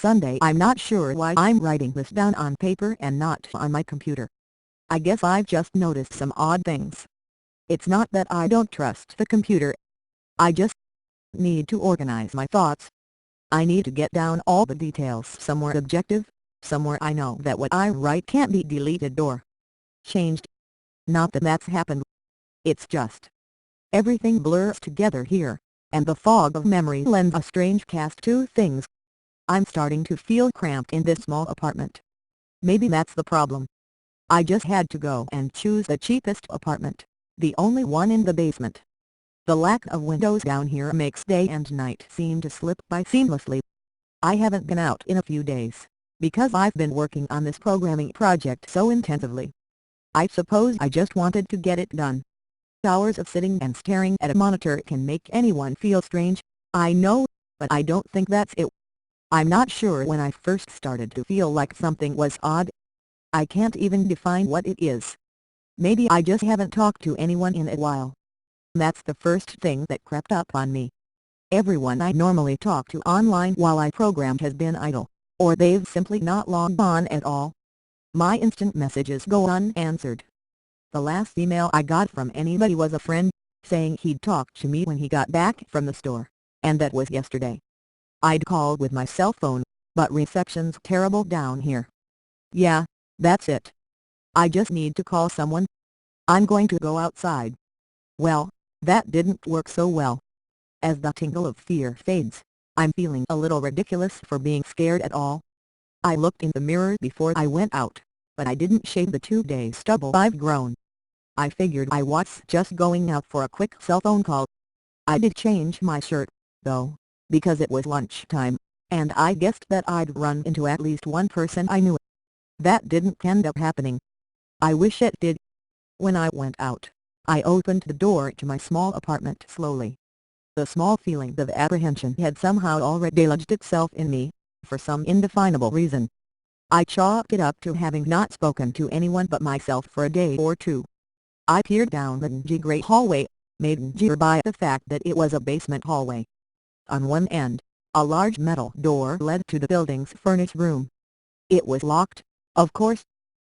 Sunday. I'm not sure why I'm writing this down on paper and not on my computer. I guess I've just noticed some odd things. It's not that I don't trust the computer. I just need to organize my thoughts. I need to get down all the details somewhere objective, somewhere I know that what I write can't be deleted or changed. Not that that's happened. It's just everything blurs together here, and the fog of memory lends a strange cast to things. I'm starting to feel cramped in this small apartment. Maybe that's the problem. I just had to go and choose the cheapest apartment, the only one in the basement. The lack of windows down here makes day and night seem to slip by seamlessly. I haven't been out in a few days, because I've been working on this programming project so intensively. I suppose I just wanted to get it done. Hours of sitting and staring at a monitor can make anyone feel strange, I know, but I don't think that's it. I'm not sure when I first started to feel like something was odd. I can't even define what it is. Maybe I just haven't talked to anyone in a while. That's the first thing that crept up on me. Everyone I normally talk to online while I program has been idle, or they've simply not logged on at all. My instant messages go unanswered. The last email I got from anybody was a friend, saying he'd talk to me when he got back from the store, and that was yesterday. I'd called with my cell phone, but reception's terrible down here. Yeah, that's it. I just need to call someone. I'm going to go outside. Well, that didn't work so well. As the tingle of fear fades, I'm feeling a little ridiculous for being scared at all. I looked in the mirror before I went out, but I didn't shave the 2-day stubble I've grown. I figured I was just going out for a quick cell phone call. I did change my shirt, though, because it was lunchtime, and I guessed that I'd run into at least one person I knew. That didn't end up happening. I wish it did. When I went out, I opened the door to my small apartment slowly. The small feeling of apprehension had somehow already lodged itself in me, for some indefinable reason. I chalked it up to having not spoken to anyone but myself for a day or two. I peered down the dingy grey hallway, made dingier by the fact that it was a basement hallway. On one end, a large metal door led to the building's furnace room. It was locked, of course.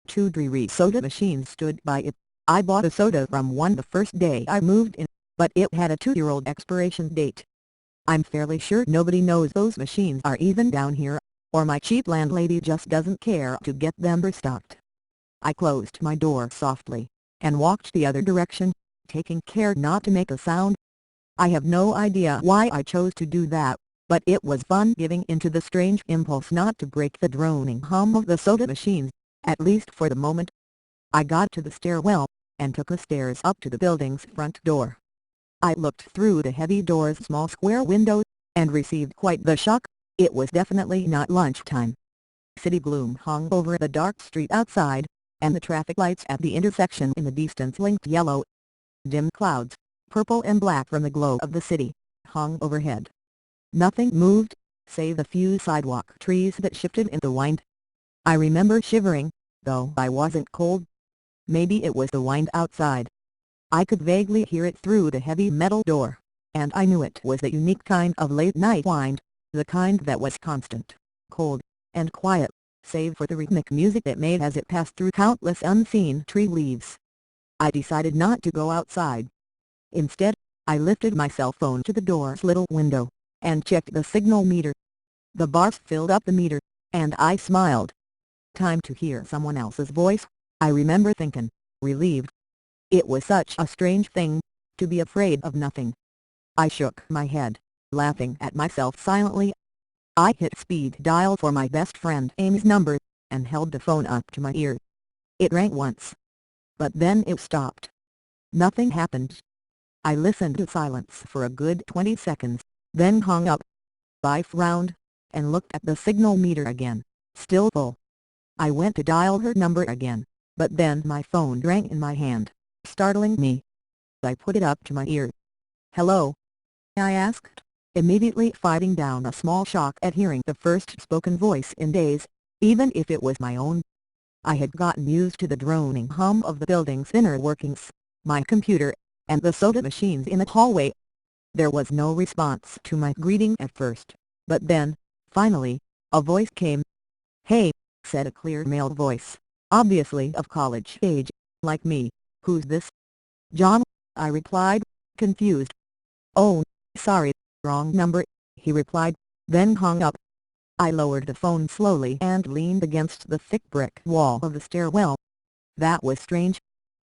2 dreary soda machines stood by it. I bought a soda from one the first day I moved in, but it had a 2-year-old expiration date. I'm fairly sure nobody knows those machines are even down here, or my cheap landlady just doesn't care to get them restocked. I closed my door softly, and walked the other direction, taking care not to make a sound. I have no idea why I chose to do that, but it was fun giving into the strange impulse not to break the droning hum of the soda machines, at least for the moment. I got to the stairwell, and took the stairs up to the building's front door. I looked through the heavy door's small square window, and received quite the shock. It was definitely not lunchtime. City gloom hung over the dark street outside, and the traffic lights at the intersection in the distance blinked yellow. Dim clouds, purple and black from the glow of the city, hung overhead. Nothing moved, save the few sidewalk trees that shifted in the wind. I remember shivering, though I wasn't cold. Maybe it was the wind outside. I could vaguely hear it through the heavy metal door, and I knew it was the unique kind of late-night wind, the kind that was constant, cold, and quiet, save for the rhythmic music it made as it passed through countless unseen tree leaves. I decided not to go outside. Instead, I lifted my cell phone to the door's little window, and checked the signal meter. The bars filled up the meter, and I smiled. Time to hear someone else's voice, I remember thinking, relieved. It was such a strange thing, to be afraid of nothing. I shook my head, laughing at myself silently. I hit speed dial for my best friend Amy's number, and held the phone up to my ear. It rang once. But then it stopped. Nothing happened. I listened to silence for a good 20 seconds, then hung up. I frowned, and looked at the signal meter again, still full. I went to dial her number again, but then my phone rang in my hand, startling me. I put it up to my ear. "Hello?" I asked, immediately fighting down a small shock at hearing the first spoken voice in days, even if it was my own. I had gotten used to the droning hum of the building's inner workings, my computer, and the soda machines in the hallway. There was no response to my greeting at first, but then, finally, A voice came. "Hey," said a clear male voice, obviously of college age, like me. "Who's this?" "John," I replied, confused. "Oh, sorry, wrong number," he replied, then hung up. I lowered the phone slowly and leaned against the thick brick wall of the stairwell. That was strange.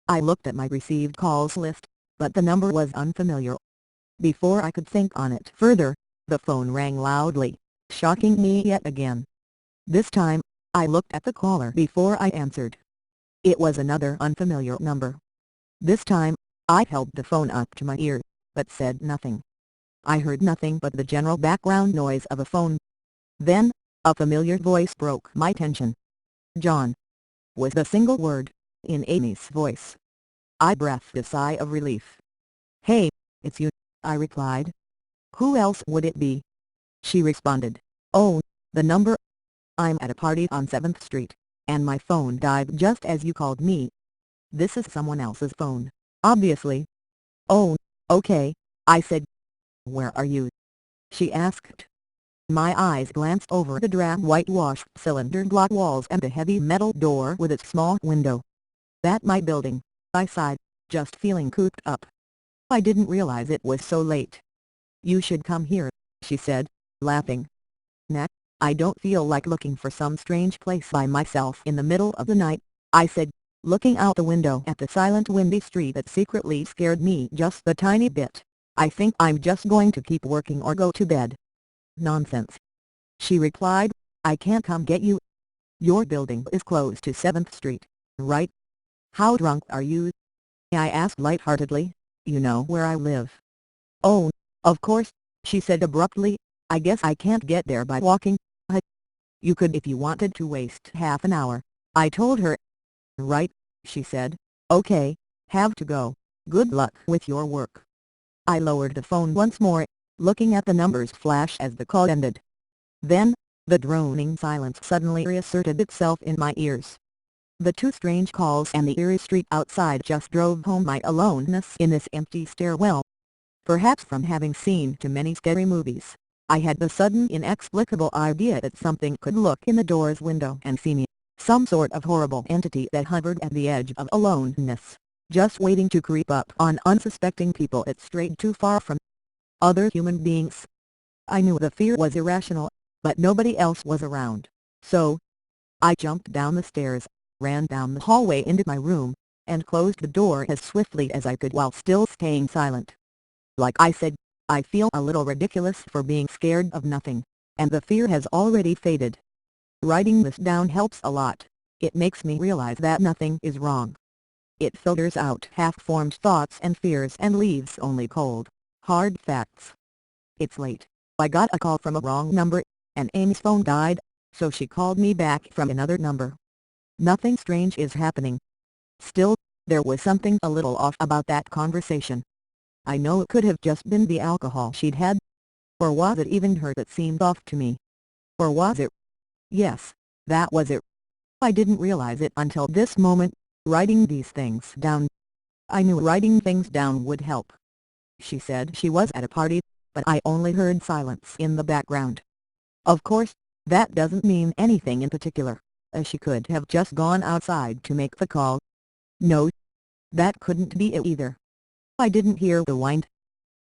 I looked at my received calls list, but the number was unfamiliar. Before I could think on it further, the phone rang loudly, shocking me yet again. This time, I looked at the caller before I answered. It was another unfamiliar number. This time, I held the phone up to my ear, but said nothing. I heard nothing but the general background noise of a phone. Then, a familiar voice broke my tension. "John," was the single word, in Amy's voice. I breathed a sigh of relief. "Hey, it's you," I replied. "Who else would it be?" She responded, "Oh, the number. I'm at a party on 7th Street, and my phone died just as you called me. This is someone else's phone, obviously." "Oh, okay," I said. "Where are you?" she asked. My eyes glanced over the drab whitewashed cylinder block walls and the heavy metal door with its small window. "At my building," I sighed, just feeling cooped up. I didn't realize it was so late. "You should come here," she said, laughing. "Nah, I don't feel like looking for some strange place by myself in the middle of the night," I said, looking out the window at the silent windy street that secretly scared me just a tiny bit. "I think I'm just going to keep working or go to bed." "Nonsense," she replied, "I can't come get you. Your building is close to 7th Street, right?" "How drunk are you?" I asked lightheartedly. "You know where I live." "Oh, of course," she said abruptly, "I guess I can't get there by walking." "You could if you wanted to waste half an hour," I told her. "Right," she said, "okay, have to go, good luck with your work." I lowered the phone once more, looking at the numbers flash as the call ended. Then, the droning silence suddenly reasserted itself in my ears. The two strange calls and the eerie street outside just drove home my aloneness in this empty stairwell. Perhaps from having seen too many scary movies, I had the sudden inexplicable idea that something could look in the door's window and see me, some sort of horrible entity that hovered at the edge of aloneness, just waiting to creep up on unsuspecting people it strayed too far from. Other human beings. I knew the fear was irrational, but nobody else was around, so I jumped down the stairs, ran down the hallway into my room, and closed the door as swiftly as I could while still staying silent. Like I said, I feel a little ridiculous for being scared of nothing, and the fear has already faded. Writing this down helps a lot. It makes me realize that nothing is wrong. It filters out half-formed thoughts and fears and leaves only cold, hard facts. It's late. I got a call from a wrong number, and Amy's phone died, so she called me back from another number. Nothing strange is happening. Still, there was something a little off about that conversation. I know it could have just been the alcohol she'd had. Or was it even her that seemed off to me? Or was it? Yes, that was it. I didn't realize it until this moment, writing these things down. I knew writing things down would help. She said she was at a party, but I only heard silence in the background. Of course, that doesn't mean anything in particular, as she could have just gone outside to make the call. No, that couldn't be it either. I didn't hear the wind.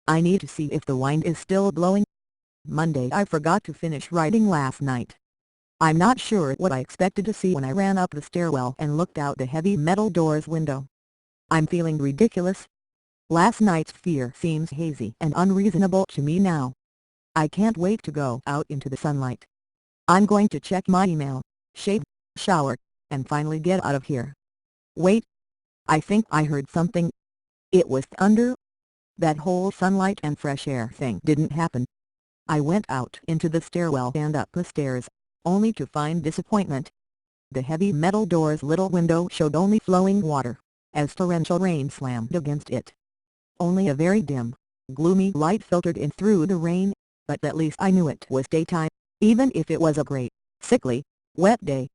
I need to see if the wind is still blowing. Monday, I forgot to finish writing last night. I'm not sure what I expected to see when I ran up the stairwell and looked out the heavy metal door's window. I'm feeling ridiculous. Last night's fear seems hazy and unreasonable to me now. I can't wait to go out into the sunlight. I'm going to check my email, shave, shower, and finally get out of here. Wait. I think I heard something. It was thunder. That whole sunlight and fresh air thing didn't happen. I went out into the stairwell and up the stairs, only to find disappointment. The heavy metal door's little window showed only flowing water, as torrential rain slammed against it. Only a very dim, gloomy light filtered in through the rain, but at least I knew it was daytime, even if it was a gray, sickly, wet day.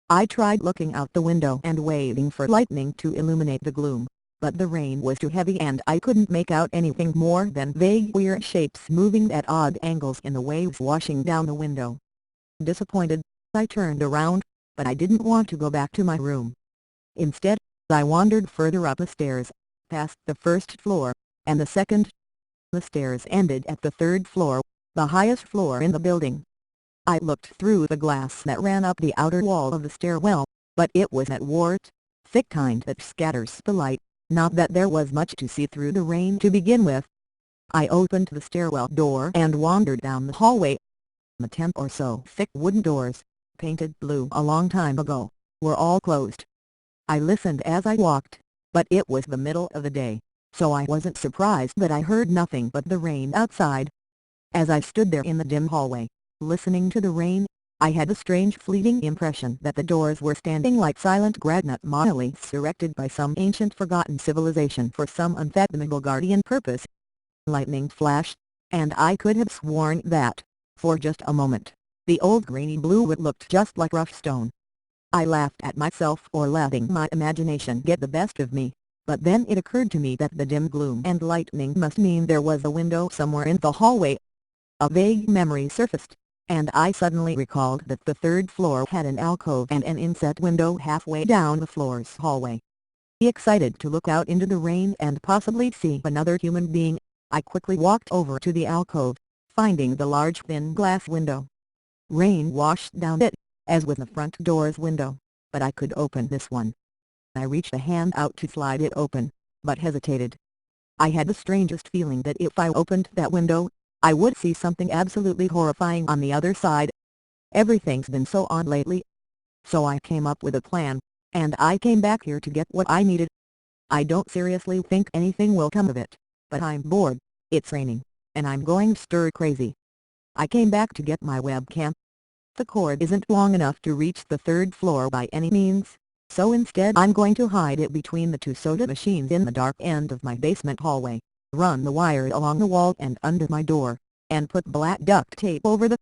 I tried looking out the window and waiting for lightning to illuminate the gloom, but the rain was too heavy and I couldn't make out anything more than vague weird shapes moving at odd angles in the waves washing down the window. Disappointed, I turned around, but I didn't want to go back to my room. Instead, I wandered further up the stairs, past the first floor, and the second. The stairs ended at the third floor, the highest floor in the building. I looked through the glass that ran up the outer wall of the stairwell, but it was that warped, thick kind that scatters the light, not that there was much to see through the rain to begin with. I opened the stairwell door and wandered down the hallway. The 10 or so thick wooden doors, painted blue a long time ago, were all closed. I listened as I walked, but it was the middle of the day, so I wasn't surprised that I heard nothing but the rain outside. As I stood there in the dim hallway, listening to the rain, I had the strange fleeting impression that the doors were standing like silent granite monoliths erected by some ancient forgotten civilization for some unfathomable guardian purpose. Lightning flashed, and I could have sworn that, for just a moment, the old grainy blue wood looked just like rough stone. I laughed at myself for letting my imagination get the best of me, but then it occurred to me that the dim gloom and lightning must mean there was a window somewhere in the hallway. A vague memory surfaced, and I suddenly recalled that the third floor had an alcove and an inset window halfway down the floor's hallway. Excited to look out into the rain and possibly see another human being, I quickly walked over to the alcove, finding the large thin glass window. Rain washed down it, as with the front door's window, but I could open this one. I reached a hand out to slide it open, but hesitated. I had the strangest feeling that if I opened that window, I would see something absolutely horrifying on the other side. Everything's been so odd lately. So I came up with a plan, and I came back here to get what I needed. I don't seriously think anything will come of it, but I'm bored, it's raining, and I'm going stir crazy. I came back to get my webcam. The cord isn't long enough to reach the third floor by any means, so instead I'm going to hide it between the two soda machines in the dark end of my basement hallway, run the wire along the wall and under my door, and put black duct tape over the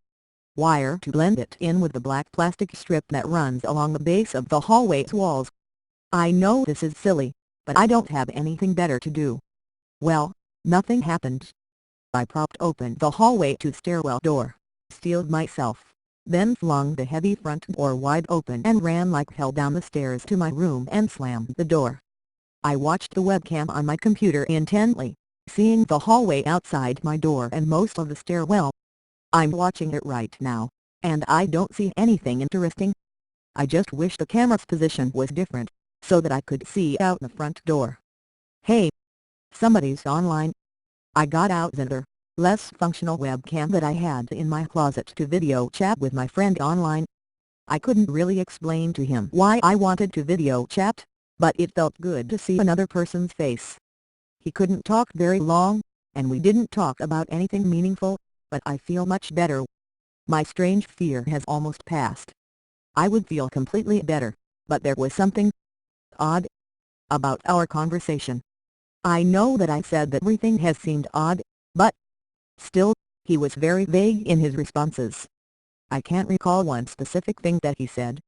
wire to blend it in with the black plastic strip that runs along the base of the hallway's walls. I know this is silly, but I don't have anything better to do. Well, nothing happened. I propped open the hallway to stairwell door, steeled myself, then flung the heavy front door wide open and ran like hell down the stairs to my room and slammed the door. I watched the webcam on my computer intently, seeing the hallway outside my door and most of the stairwell. I'm watching it right now, and I don't see anything interesting. I just wish the camera's position was different, so that I could see out the front door. Hey! Somebody's online. I got out the other, less functional webcam that I had in my closet to video chat with my friend online. I couldn't really explain to him why I wanted to video chat, but it felt good to see another person's face. He couldn't talk very long, and we didn't talk about anything meaningful, but I feel much better. My strange fear has almost passed. I would feel completely better, but there was something odd about our conversation. I know that I said that everything has seemed odd, but still, he was very vague in his responses. I can't recall one specific thing that he said.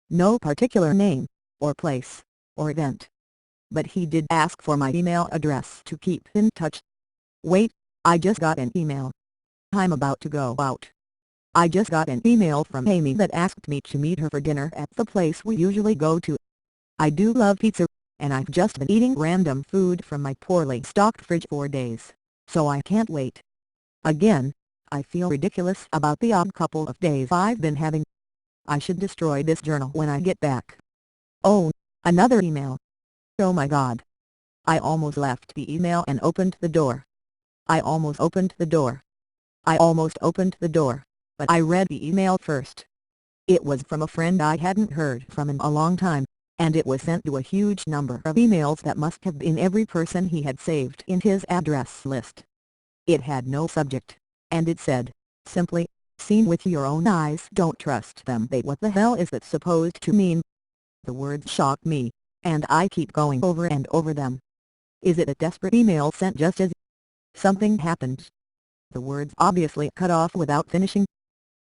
No particular name, or place, or event. But he did ask for my email address to keep in touch. Wait, I just got an email. I'm about to go out. I just got an email from Amy that asked me to meet her for dinner at the place we usually go to. I do love pizza, and I've just been eating random food from my poorly stocked fridge for days, so I can't wait. Again, I feel ridiculous about the odd couple of days I've been having. I should destroy this journal when I get back. Oh, another email. Oh my god. I almost left the email and opened the door. I almost opened the door. I almost opened the door, but I read the email first. It was from a friend I hadn't heard from in a long time, and it was sent to a huge number of emails that must have been every person he had saved in his address list. It had no subject, and it said, simply, "Seen with your own eyes, don't trust them." What the hell is that supposed to mean? The words shocked me, and I keep going over and over them. Is it a desperate email sent just as something happened? The words obviously cut off without finishing.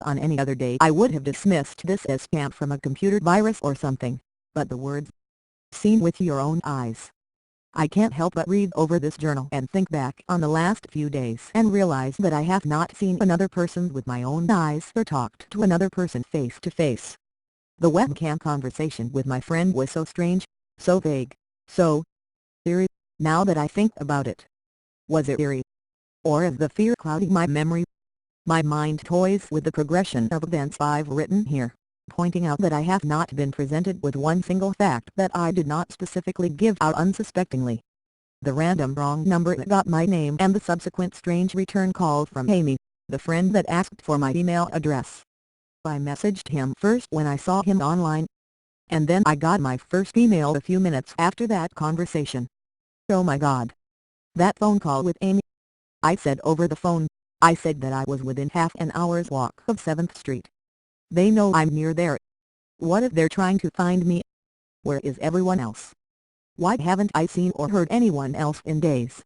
On any other day I would have dismissed this as spam from a computer virus or something, but the words, "Seen with your own eyes." I can't help but read over this journal and think back on the last few days and realize that I have not seen another person with my own eyes or talked to another person face to face. The webcam conversation with my friend was so strange, so vague, so eerie, now that I think about it. Was it eerie? Or is the fear clouding my memory? My mind toys with the progression of events I've written here, pointing out that I have not been presented with one single fact that I did not specifically give out unsuspectingly. The random wrong number that got my name and the subsequent strange return call from Amy, the friend that asked for my email address. I messaged him first when I saw him online, and then I got my first email a few minutes after that conversation. Oh my God! That phone call with Amy. I said over the phone, I said that I was within half an hour's walk of 7th Street. They know I'm near there. What if they're trying to find me? Where is everyone else? Why haven't I seen or heard anyone else in days?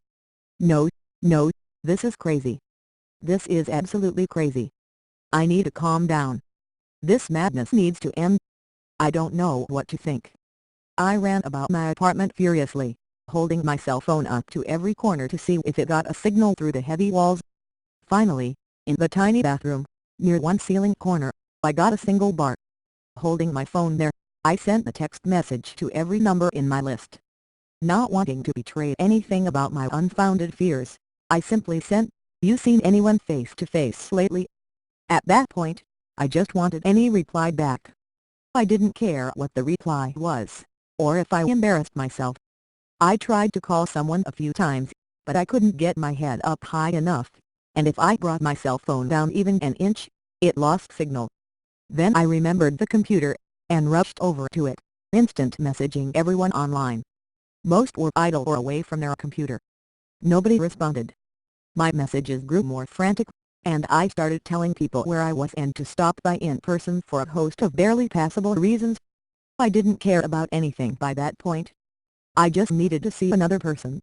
No, no, this is crazy. This is absolutely crazy. I need to calm down. This madness needs to end. I don't know what to think. I ran about my apartment furiously, holding my cell phone up to every corner to see if it got a signal through the heavy walls. Finally, in the tiny bathroom, near one ceiling corner, I got a single bar. Holding my phone there, I sent a text message to every number in my list. Not wanting to betray anything about my unfounded fears, I simply sent, "You seen anyone face to face lately?" At that point, I just wanted any reply back. I didn't care what the reply was, or if I embarrassed myself. I tried to call someone a few times, but I couldn't get my head up high enough, and if I brought my cell phone down even an inch, it lost signal. Then I remembered the computer, and rushed over to it, instant messaging everyone online. Most were idle or away from their computer. Nobody responded. My messages grew more frantic, and I started telling people where I was and to stop by in person for a host of barely passable reasons. I didn't care about anything by that point. I just needed to see another person.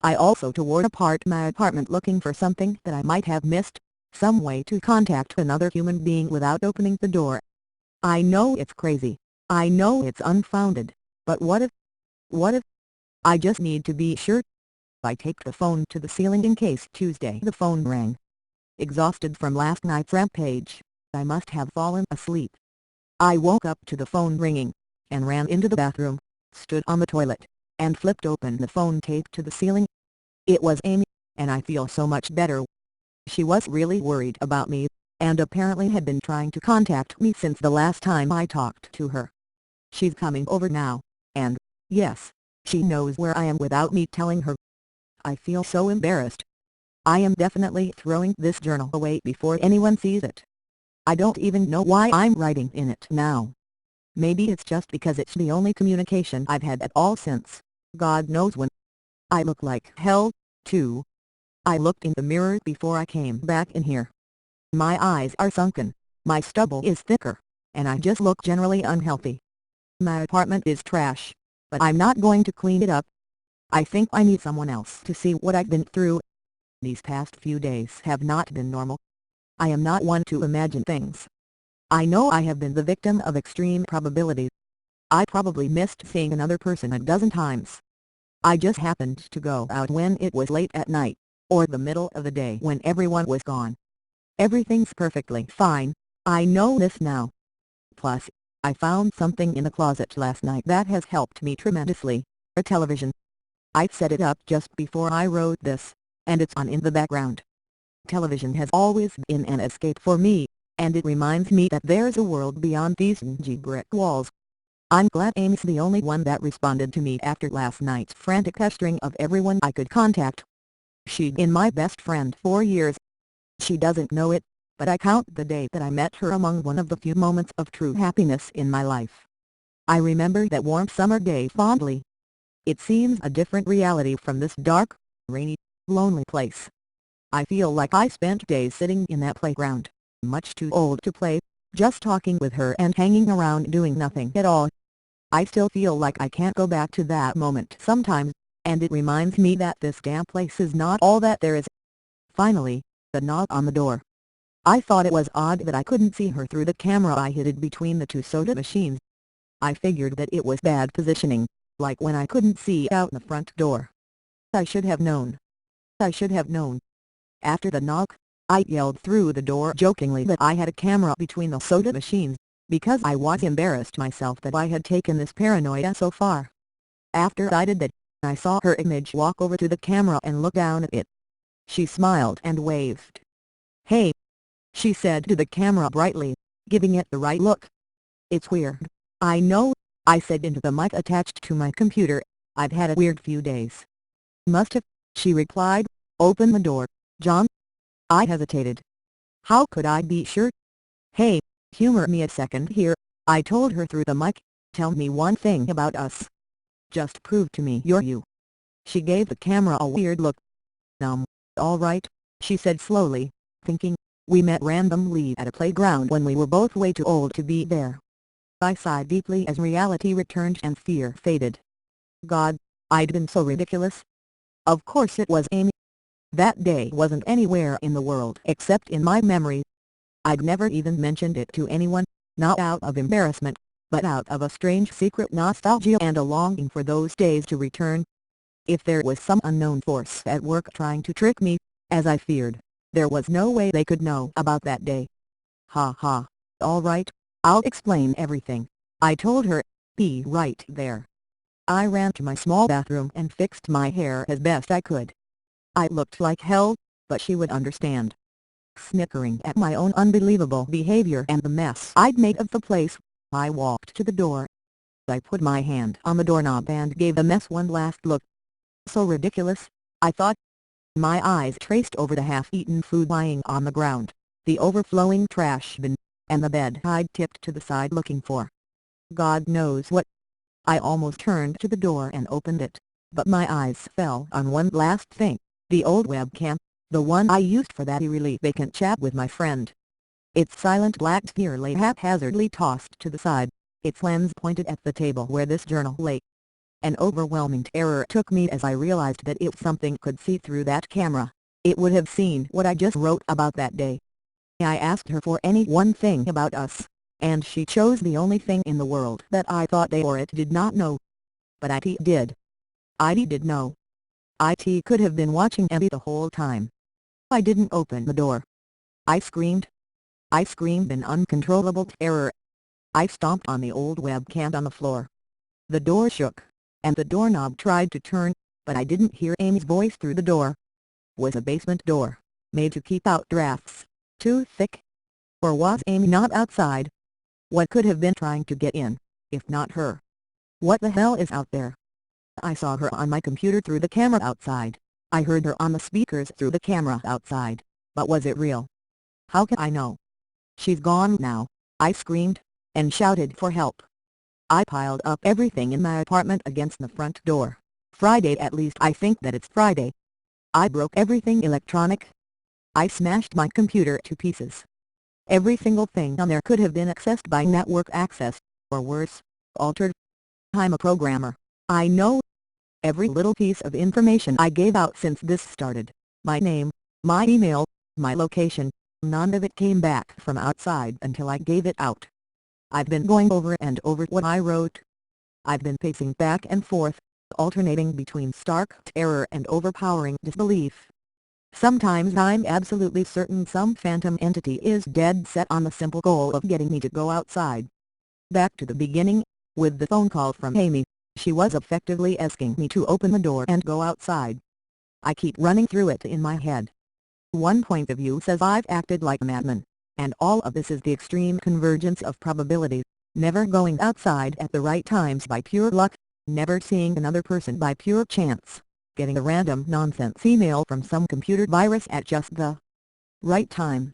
I also tore apart my apartment looking for something that I might have missed, some way to contact another human being without opening the door. I know it's crazy, I know it's unfounded, but what if, I just need to be sure. I taped the phone to the ceiling in case Tuesday the phone rang. Exhausted from last night's rampage, I must have fallen asleep. I woke up to the phone ringing, and ran into the bathroom, stood on the toilet, and flipped open the phone taped to the ceiling. It was Amy, and I feel so much better. She was really worried about me, and apparently had been trying to contact me since the last time I talked to her. She's coming over now, and, yes, she knows where I am without me telling her. I feel so embarrassed. I am definitely throwing this journal away before anyone sees it. I don't even know why I'm writing in it now. Maybe it's just because it's the only communication I've had at all since, God knows when. I look like hell, too. I looked in the mirror before I came back in here. My eyes are sunken, my stubble is thicker, and I just look generally unhealthy. My apartment is trash, but I'm not going to clean it up. I think I need someone else to see what I've been through. These past few days have not been normal. I am not one to imagine things. I know I have been the victim of extreme probabilities. I probably missed seeing another person a dozen times. I just happened to go out when it was late at night, or the middle of the day when everyone was gone. Everything's perfectly fine, I know this now. Plus, I found something in the closet last night that has helped me tremendously, a television. I set it up just before I wrote this, and it's on in the background. Television has always been an escape for me, and it reminds me that there's a world beyond these dingy brick walls. I'm glad Amy's the only one that responded to me after last night's frantic pestering of everyone I could contact. She'd been my best friend for years. She doesn't know it, but I count the day that I met her among one of the few moments of true happiness in my life. I remember that warm summer day fondly. It seems a different reality from this dark, rainy, lonely place. I feel like I spent days sitting in that playground, much too old to play, just talking with her and hanging around doing nothing at all. I still feel like I can't go back to that moment sometimes, and it reminds me that this damn place is not all that there is. Finally, the knock on the door. I thought it was odd that I couldn't see her through the camera I hid between the two soda machines. I figured that it was bad positioning, like when I couldn't see out the front door. I should have known. I should have known. After the knock, I yelled through the door jokingly that I had a camera between the soda machines, because I was embarrassed myself that I had taken this paranoia so far. After I did that, I saw her image walk over to the camera and look down at it. She smiled and waved. "Hey," she said to the camera brightly, giving it the right look. "It's weird, I know," I said into the mic attached to my computer. "I've had a weird few days." "Must have," she replied. "Open the door, John." I hesitated. How could I be sure? "Hey, humor me a second here," I told her through the mic. "Tell me one thing about us. Just prove to me you're you." She gave the camera a weird look. All right," she said slowly, thinking. "We met randomly at a playground when we were both way too old to be there." I sighed deeply as reality returned and fear faded. God, I'd been so ridiculous. Of course it was Amy. That day wasn't anywhere in the world except in my memory. I'd never even mentioned it to anyone, not out of embarrassment, but out of a strange secret nostalgia and a longing for those days to return. If there was some unknown force at work trying to trick me, as I feared, there was no way they could know about that day. "Ha ha, all right, I'll explain everything," I told her. "Be right there." I ran to my small bathroom and fixed my hair as best I could. I looked like hell, but she would understand. Snickering at my own unbelievable behavior and the mess I'd made of the place, I walked to the door. I put my hand on the doorknob and gave the mess one last look. So ridiculous, I thought. My eyes traced over the half-eaten food lying on the ground, the overflowing trash bin, and the bed I'd tipped to the side looking for God knows what. I almost turned to the door and opened it, but my eyes fell on one last thing, the old webcam, the one I used for that eerily vacant chat with my friend. Its silent black sphere lay haphazardly tossed to the side, its lens pointed at the table where this journal lay. An overwhelming terror took me as I realized that if something could see through that camera, it would have seen what I just wrote about that day. I asked her for any one thing about us, and she chose the only thing in the world that I thought they or it did not know. But IT did. IT did know. IT could have been watching Abby the whole time. I didn't open the door. I screamed. I screamed in uncontrollable terror. I stomped on the old webcam on the floor. The door shook, and the doorknob tried to turn, but I didn't hear Amy's voice through the door. Was a basement door, made to keep out drafts, too thick? Or was Amy not outside? What could have been trying to get in, if not her? What the hell is out there? I saw her on my computer through the camera outside. I heard her on the speakers through the camera outside, but was it real? How can I know? "She's gone now," I screamed, and shouted for help. I piled up everything in my apartment against the front door. Friday, at least I think that it's Friday. I broke everything electronic. I smashed my computer to pieces. Every single thing on there could have been accessed by network access, or worse, altered. I'm a programmer, I know. Every little piece of information I gave out since this started, my name, my email, my location, none of it came back from outside until I gave it out. I've been going over and over what I wrote. I've been pacing back and forth, alternating between stark terror and overpowering disbelief. Sometimes I'm absolutely certain some phantom entity is dead set on the simple goal of getting me to go outside. Back to the beginning, with the phone call from Amy, she was effectively asking me to open the door and go outside. I keep running through it in my head. One point of view says I've acted like a madman, and all of this is the extreme convergence of probabilities, never going outside at the right times by pure luck, never seeing another person by pure chance, getting a random nonsense email from some computer virus at just the right time.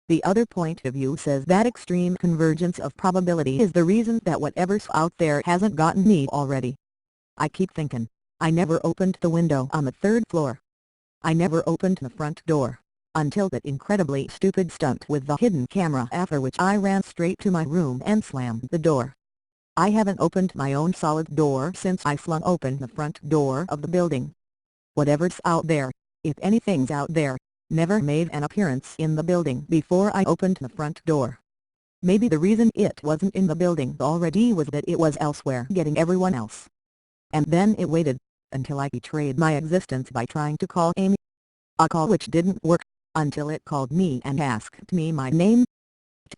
The other point of view says that extreme convergence of probability is the reason that whatever's out there hasn't gotten me already. I keep thinking, I never opened the window on the third floor. I never opened the front door, until that incredibly stupid stunt with the hidden camera, after which I ran straight to my room and slammed the door. I haven't opened my own solid door since I flung open the front door of the building. Whatever's out there, if anything's out there, never made an appearance in the building before I opened the front door. Maybe the reason it wasn't in the building already was that it was elsewhere getting everyone else. and then it waited, until I betrayed my existence by trying to call Amy. A call which didn't work, until it called me and asked me my name.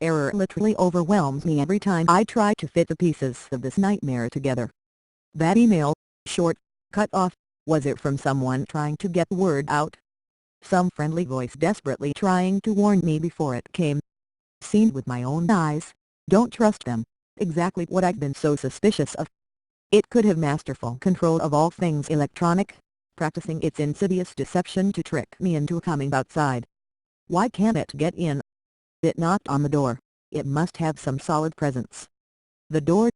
Terror literally overwhelms me every time I try to fit the pieces of this nightmare together. That email, short, cut off, was it from someone trying to get word out? Some friendly voice desperately trying to warn me before it came? Seen with my own eyes, don't trust them, exactly what I've been so suspicious of. It could have masterful control of all things electronic, practicing its insidious deception to trick me into coming outside. Why can't it get in? It knocked on the door, it must have some solid presence. The door.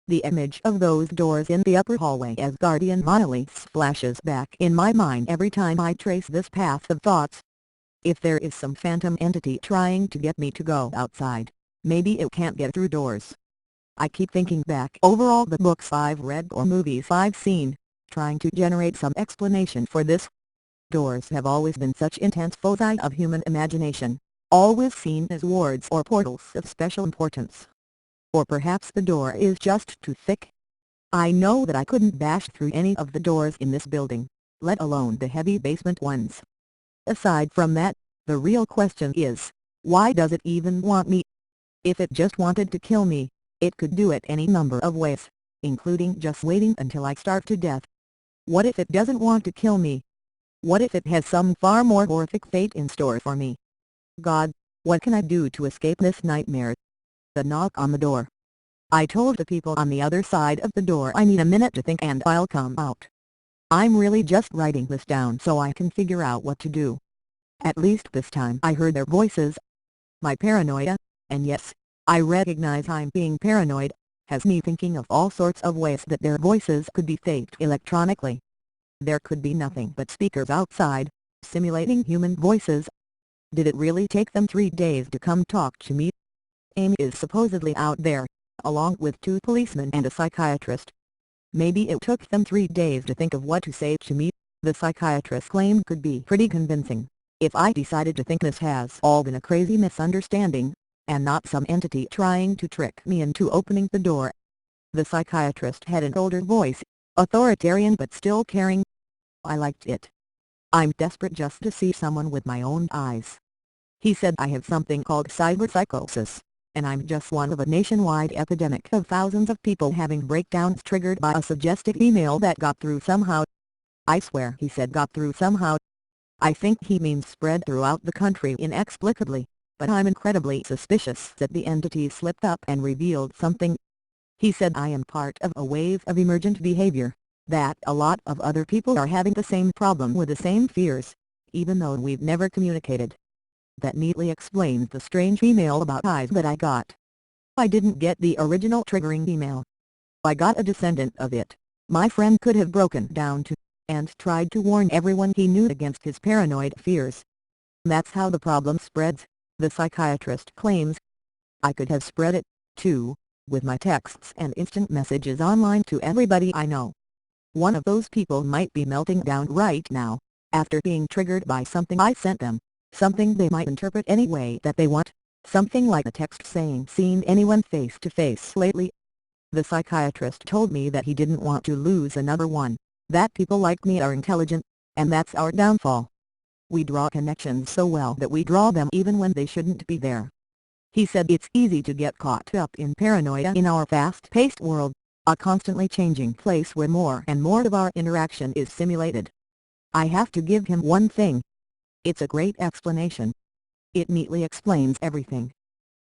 The image of those doors in the upper hallway as guardian monoliths flashes back in my mind every time I trace this path of thoughts. If there is some phantom entity trying to get me to go outside, maybe it can't get through doors. I keep thinking back over all the books I've read or movies I've seen, trying to generate some explanation for this. Doors have always been such intense foci of human imagination, always seen as wards or portals of special importance. Or perhaps the door is just too thick. I know that I couldn't bash through any of the doors in this building, let alone the heavy basement ones. Aside from that, the real question is, why does it even want me? If it just wanted to kill me, it could do it any number of ways, including just waiting until I starve to death. What if it doesn't want to kill me? What if it has some far more horrific fate in store for me? God, what can I do to escape this nightmare? The knock on the door. I told the people on the other side of the door I need a minute to think and I'll come out. I'm really just writing this down so I can figure out what to do. At least this time I heard their voices. My paranoia, and yes, I recognize I'm being paranoid, has me thinking of all sorts of ways that their voices could be faked electronically. There could be nothing but speakers outside, simulating human voices. Did it really take them 3 days to come talk to me? Amy is supposedly out there, along with 2 policemen and a psychiatrist. Maybe it took them 3 days to think of what to say to me. The psychiatrist claimed could be pretty convincing, if I decided to think this has all been a crazy misunderstanding, and not some entity trying to trick me into opening the door. The psychiatrist had an older voice, authoritarian but still caring. I liked it. I'm desperate just to see someone with my own eyes. He said I have something called psychosis, and I'm just one of a nationwide epidemic of thousands of people having breakdowns triggered by a suggestive email that got through somehow. I swear he said got through somehow. I think he means spread throughout the country inexplicably, but I'm incredibly suspicious that the entity slipped up and revealed something. He said I am part of a wave of emergent behavior, that a lot of other people are having the same problem with the same fears, even though we've never communicated. That neatly explains the strange email about eyes that I got. I didn't get the original triggering email. I got a descendant of it. My friend could have broken down to, and tried to warn everyone he knew against his paranoid fears. That's how the problem spreads, the psychiatrist claims. I could have spread it, too, with my texts and instant messages online to everybody I know. One of those people might be melting down right now, after being triggered by something I sent them, something they might interpret any way that they want, something like a text saying seen anyone face to face lately. The psychiatrist told me that he didn't want to lose another one, that people like me are intelligent, and that's our downfall. We draw connections so well that we draw them even when they shouldn't be there. He said it's easy to get caught up in paranoia in our fast-paced world, a constantly changing place where more and more of our interaction is simulated. I have to give him one thing. It's a great explanation. It neatly explains everything.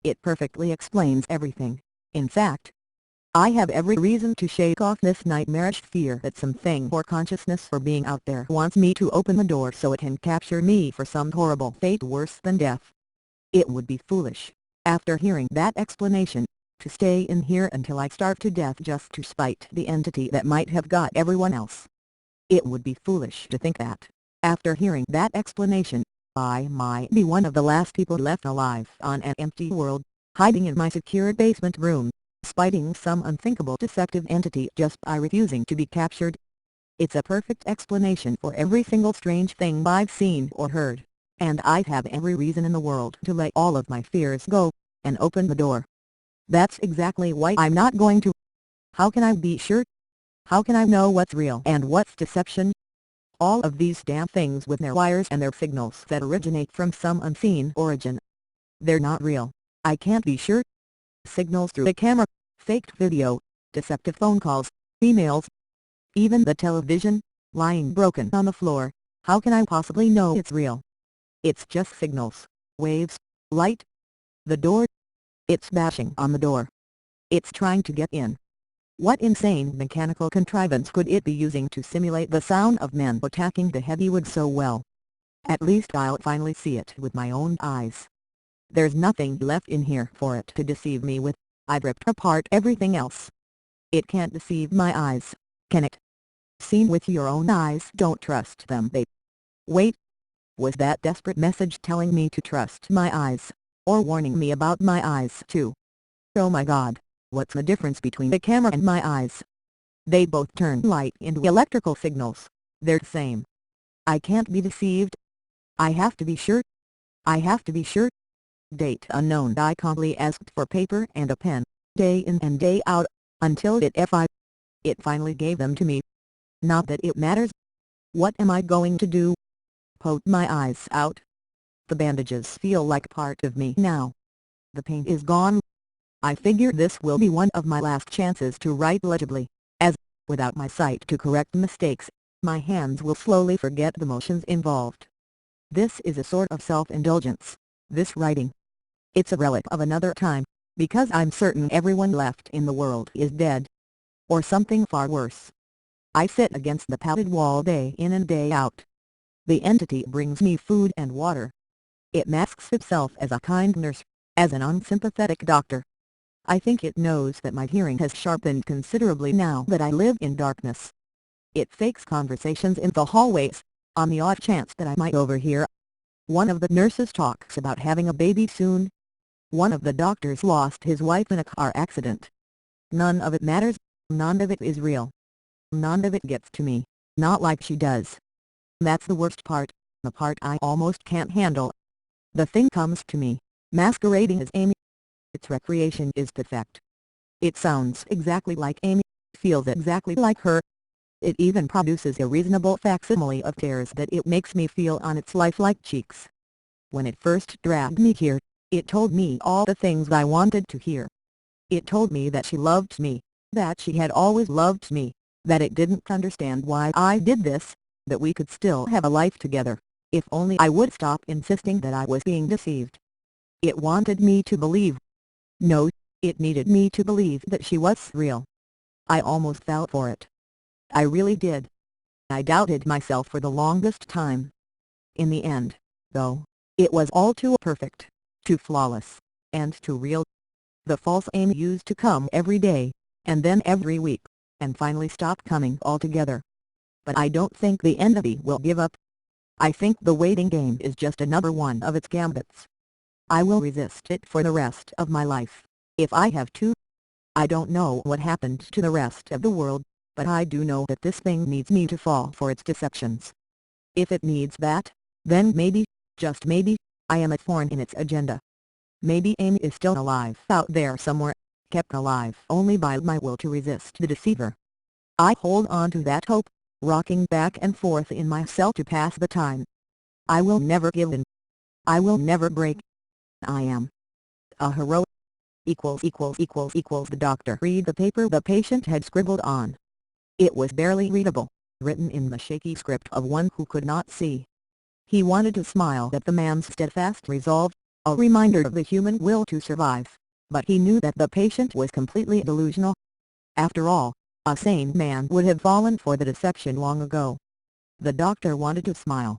It perfectly explains everything. In fact, I have every reason to shake off this nightmarish fear that something or consciousness or being out there wants me to open the door so it can capture me for some horrible fate worse than death. It would be foolish, after hearing that explanation, to stay in here until I starve to death just to spite the entity that might have got everyone else. It would be foolish to think that, after hearing that explanation, I might be one of the last people left alive on an empty world, hiding in my secured basement room, spiting some unthinkable deceptive entity just by refusing to be captured. It's a perfect explanation for every single strange thing I've seen or heard, and I have every reason in the world to let all of my fears go, and open the door. That's exactly why I'm not going to. How can I be sure? How can I know what's real and what's deception? All of these damn things with their wires and their signals that originate from some unseen origin. They're not real. I can't be sure. Signals through a camera, faked video, deceptive phone calls, emails, even the television, lying broken on the floor. How can I possibly know it's real? It's just signals, waves, light. The door. It's bashing on the door. It's trying to get in. What insane mechanical contrivance could it be using to simulate the sound of men attacking the heavy wood so well? At least I'll finally see it with my own eyes. There's nothing left in here for it to deceive me with. I've ripped apart everything else. It can't deceive my eyes, can it? Seen with your own eyes, don't trust them, babe. Wait. Was that desperate message telling me to trust my eyes, or warning me about my eyes too? Oh my God, what's the difference between the camera and my eyes? They both turn light into electrical signals. They're the same. I can't be deceived. I have to be sure. I have to be sure. Date unknown. I calmly asked for paper and a pen, day in and day out, until it finally gave them to me. Not that it matters. What am I going to do? Poke my eyes out? The bandages feel like part of me now. The pain is gone. I figure this will be one of my last chances to write legibly, as, without my sight to correct mistakes, my hands will slowly forget the motions involved. This is a sort of self-indulgence, this writing. It's a relic of another time, because I'm certain everyone left in the world is dead. Or something far worse. I sit against the padded wall day in and day out. The entity brings me food and water. It masks itself as a kind nurse, as an unsympathetic doctor. I think it knows that my hearing has sharpened considerably now that I live in darkness. It fakes conversations in the hallways, on the odd chance that I might overhear. One of the nurses talks about having a baby soon. One of the doctors lost his wife in a car accident. None of it matters, none of it is real. None of it gets to me, not like she does. That's the worst part, the part I almost can't handle. The thing comes to me, masquerading as Amy. Its recreation is perfect. It sounds exactly like Amy, feels exactly like her. It even produces a reasonable facsimile of tears that it makes me feel on its lifelike cheeks. When it first dragged me here, it told me all the things I wanted to hear. It told me that she loved me, that she had always loved me, that it didn't understand why I did this, that we could still have a life together, if only I would stop insisting that I was being deceived. It wanted me to believe. No, it needed me to believe that she was real. I almost fell for it. I really did. I doubted myself for the longest time. In the end, though, it was all too perfect, too flawless, and too real. The false Amy used to come every day, and then every week, and finally stop coming altogether. But I don't think the entity will give up. I think the waiting game is just another one of its gambits. I will resist it for the rest of my life, if I have to. I don't know what happened to the rest of the world, but I do know that this thing needs me to fall for its deceptions. If it needs that, then maybe, just maybe, I am a thorn in its agenda. Maybe Amy is still alive out there somewhere, kept alive only by my will to resist the deceiver. I hold on to that hope, rocking back and forth in my cell to pass the time. I will never give in. I will never break. I am a hero. The doctor read the paper the patient had scribbled on. It was barely readable, written in the shaky script of one who could not see. He wanted to smile at the man's steadfast resolve, a reminder of the human will to survive, but he knew that the patient was completely delusional. After all, a sane man would have fallen for the deception long ago. The doctor wanted to smile.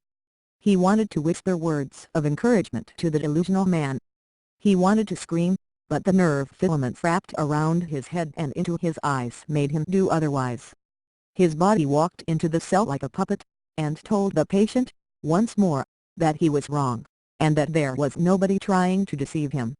He wanted to whisper words of encouragement to the delusional man. He wanted to scream, but the nerve filaments wrapped around his head and into his eyes made him do otherwise. His body walked into the cell like a puppet, and told the patient, once more, that he was wrong, and that there was nobody trying to deceive him.